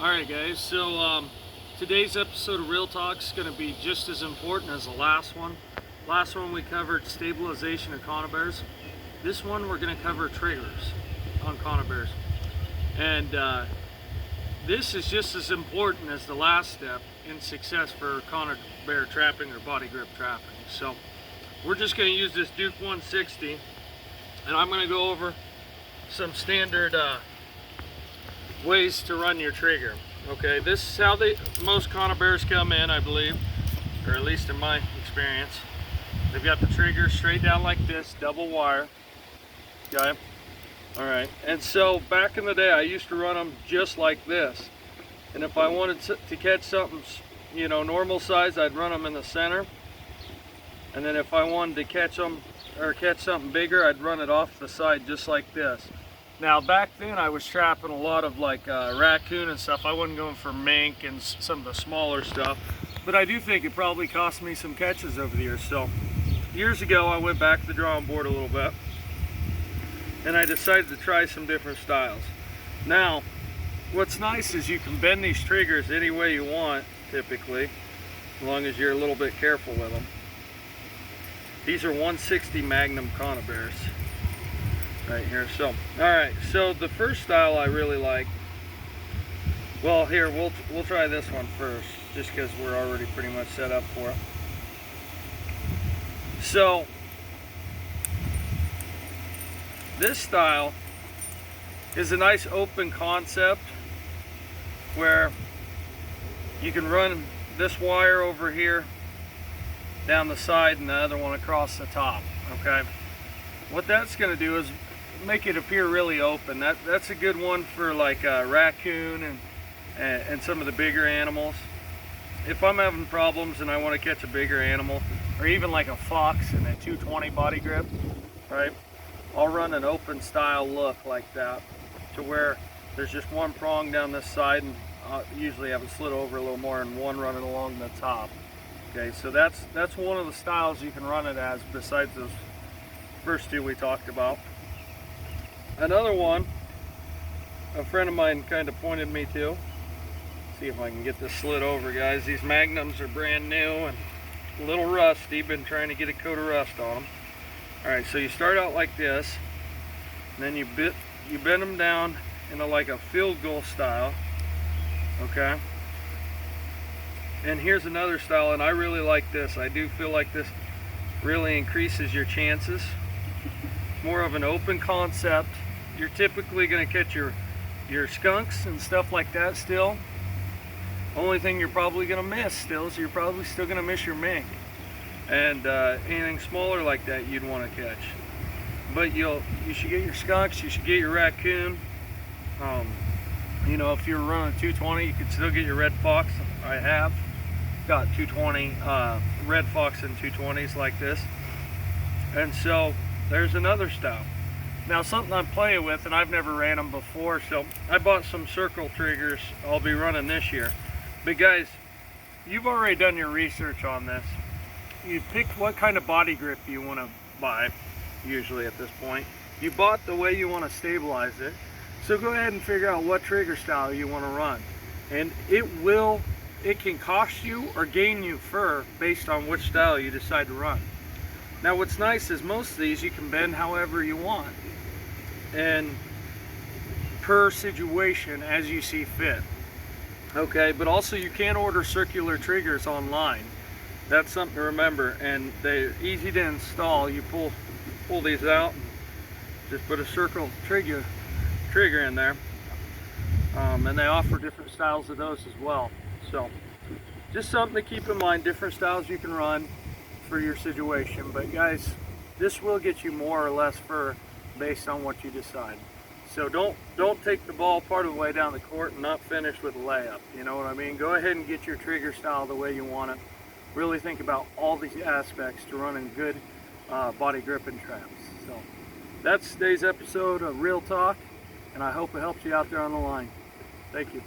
Alright guys, so today's episode of Real Talk is going to be just as important as the last one. Last one we covered stabilization of conibears. This one we're going to cover triggers on conibears. And this is just as important as the last step in success for conibear trapping or body grip trapping. So we're just going to use this Duke 160 and I'm going to go over some standard ways to run your trigger. Okay, this is how most conibears come in, I believe, or at least in my experience. They've got the trigger straight down like this, double wire. Okay, all right. And so back in the day, I used to run them just like this. And if I wanted to catch something, you know, normal size, I'd run them in the center. And then if I wanted to catch them or catch something bigger, I'd run it off the side just like this. Now back then I was trapping a lot of like raccoon and stuff. I wasn't going for mink and some of the smaller stuff, but I do think it probably cost me some catches over the years. So years ago I went back to the drawing board a little bit and I decided to try some different styles. Now what's nice is you can bend these triggers any way you want typically, as long as you're a little bit careful with them. These are 160 Magnum conibears right here. So all right, so the first style I really like, well, here we'll try this one first just because we're already pretty much set up for it. So this style is a nice open concept where you can run this wire over here down the side and the other one across the top. Okay, what that's going to do is make it appear really open. That's a good one for like a raccoon and some of the bigger animals. If I'm having problems and I want to catch a bigger animal, or even like a fox in a 220 body grip, right, I'll run an open style look like that to where there's just one prong down this side, and I'll usually have it slid over a little more and one running along the top. Okay, so that's one of the styles you can run it as besides those first two we talked about. Another one a friend of mine kind of pointed me to. See if I can get this slid over, guys. These Magnums are brand new and a little rusty. Been trying to get a coat of rust on them. All right, so you start out like this, and then you bend them down into like a field goal style. Okay, and here's another style, and I really like this. I do feel like this really increases your chances. More of an open concept. You're typically going to catch your skunks and stuff like that still. Only thing you're probably going to miss still is you're probably still going to miss your mink. And anything smaller like that you'd want to catch. But you should get your skunks, you should get your raccoon. You know, if you're running 220, you could still get your red fox. I have got 220 red fox and 220s like this. And so there's another style. Now something I'm playing with, and I've never ran them before, so I bought some circle triggers I'll be running this year. But guys, you've already done your research on this. You picked what kind of body grip you want to buy, usually at this point. You bought the way you want to stabilize it. So go ahead and figure out what trigger style you want to run. And it can cost you or gain you fur based on which style you decide to run. Now what's nice is most of these you can bend however you want and per situation as you see fit. Okay, but also you can order circular triggers online. That's something to remember, and they're easy to install. You pull these out and just put a circle trigger in there, and they offer different styles of those as well. So just something to keep in mind, different styles you can run for your situation. But guys, this will get you more or less fur based on what you decide. So don't take the ball part of the way down the court and not finish with a layup. You know what I mean? Go ahead and get your trigger style the way you want it. Really think about all these aspects to running good body grip and traps. So that's today's episode of Real Talk, and I hope it helps you out there on the line. Thank you.